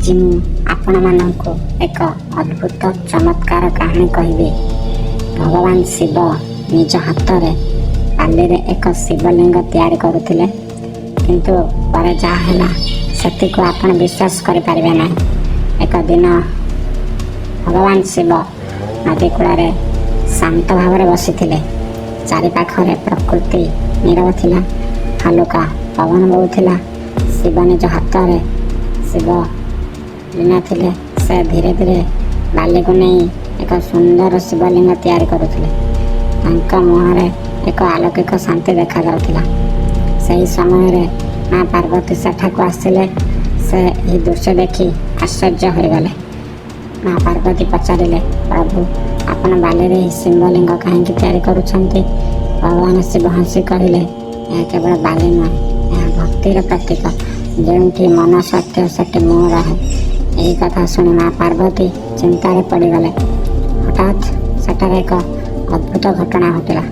ଆଜି ମୁଁ ଆପଣମାନଙ୍କୁ ଏକ ଅଦ୍ଭୁତ ଚମତ୍କାର କାହାଣୀ କହିବି। ଭଗବାନ ଶିବ ନିଜ ହାତରେ ବାଲିରେ ଏକ ଶିବଲିଙ୍ଗ ତିଆରି କରୁଥିଲେ, କିନ୍ତୁ ପରେ ଯାହା ହେଲା ସେଥିକୁ ଆପଣ ବିଶ୍ୱାସ କରିପାରିବେ ନାହିଁ। ଏକ ଦିନ ଭଗବାନ ଶିବ ନଦୀ କୂଳରେ ଶାନ୍ତ ଭାବରେ ବସିଥିଲେ। ଚାରିପାଖରେ ପ୍ରକୃତି ନୀରବ ଥିଲା, ହାଲୁକା ପବନ ବହୁଥିଲା। ଶିବ ନିଜ ହାତରେ ଶିବ ଲୀନ ଥିଲେ। ସେ ଧୀରେ ଧୀରେ ବାଲିକୁ ନେଇ ଏକ ସୁନ୍ଦର ଶିବଲିଙ୍ଗ ତିଆରି କରୁଥିଲେ। ତାଙ୍କ ମୁହଁରେ ଏକ ଆଲୌକିକ ଶାନ୍ତି ଦେଖାଯାଉଥିଲା। ସେହି ସମୟରେ ମା ପାର୍ବତୀ ସେଠାକୁ ଆସିଲେ। ସେ ଏହି ଦୃଶ୍ୟ ଦେଖି ଆଶ୍ଚର୍ଯ୍ୟ ହୋଇଗଲେ। ମା ପାର୍ବତୀ ପଚାରିଲେ, ପ୍ରଭୁ, ଆପଣ ବାଲିରେ ଏହି ଶିବଲିଙ୍ଗ କାହିଁକି ତିଆରି କରୁଛନ୍ତି? ଭଗବାନ ଶିବ ହସି କହିଲେ, ଏହା କେବଳ ବାଲି ନୁହେଁ, ଏହା ଭକ୍ତିର ପ୍ରତୀକ। ଯେଉଁଠି ମନ ସତ୍ୟ ସେଠି ମୁଁ ରହେ। ଏହି କଥା ଶୁଣି ମା ପାର୍ବତୀ ଚିନ୍ତାରେ ପଡ଼ିଗଲେ। ହଠାତ୍ ସେଠାରେ ଏକ ଅଦ୍ଭୁତ ଘଟଣା ଘଟିଲା।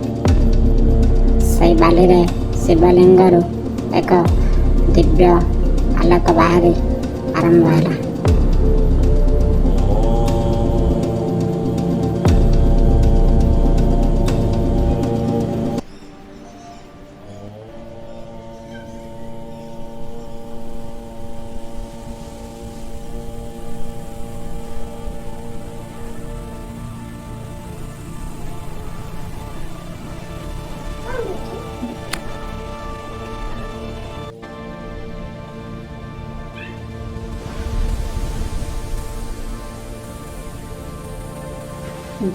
ସେହି ବାଲିରେ ଶିବଲିଙ୍ଗରୁ ଏକ ଦିବ୍ୟ ଆଲୋକ ବାହାରି ଆରମ୍ଭ ହେଲା।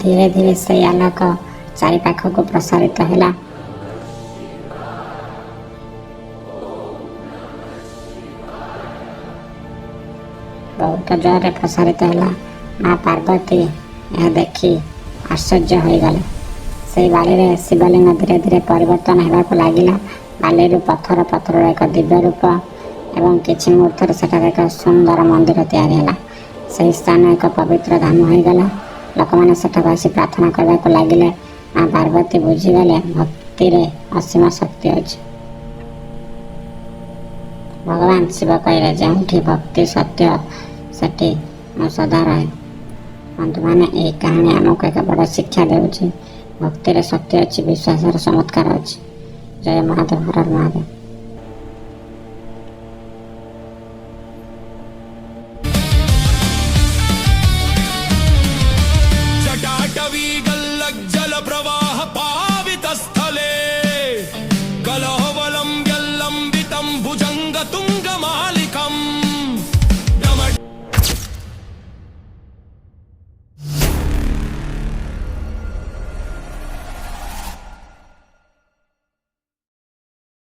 ଧୀରେ ଧୀରେ ସେହି ଆଲୋକ ଚାରିପାଖକୁ ପ୍ରସାରିତ ହେଲା। ବହୁତ ଜୋରରେ ପ୍ରସାରିତ ହେଲା। ମା ପାର୍ବତୀ ଏହା ଦେଖି ଆଶ୍ଚର୍ଯ୍ୟ ହୋଇଗଲେ। ସେହି ବାଲିରେ ଶିବଲିଙ୍ଗ ଧୀରେ ଧୀରେ ପରିବର୍ତ୍ତନ ହେବାକୁ ଲାଗିଲା। ବାଲିରୁ ପଥରର ଏକ ଦିବ୍ୟ ରୂପ ଏବଂ କିଛି ମୁହୂର୍ତ୍ତରେ ସେଠାରେ ଏକ ସୁନ୍ଦର ମନ୍ଦିର ତିଆରି ହେଲା। ସେହି ସ୍ଥାନ ଏକ ପବିତ୍ର ଧାମ ହୋଇଗଲା। ଲୋକମାନେ ସେଠାକୁ ଆସି ପ୍ରାର୍ଥନା କରିବାକୁ ଲାଗିଲେ। ମା ପାର୍ବତୀ ବୁଝିଗଲେ, ଭକ୍ତିରେ ଅସୀମ ଶକ୍ତି ଅଛି। ଭଗବାନ ଶିବ କହିଲେ, ଯେଉଁଠି ଭକ୍ତି ସତ୍ୟ ସେଠି ମୁଁ ସଦା ରହେ। ବନ୍ଧୁମାନେ, ଏହି କାହାଣୀ ଆମକୁ ଏକ ବଡ଼ ଶିକ୍ଷା ଦେଉଛି। ଭକ୍ତିରେ ଶକ୍ତି ଅଛି, ବିଶ୍ୱାସର ଚମତ୍କାର ଅଛି। ଜୟ ମହାଦେବ, ହର ହର ମହାଦେବ।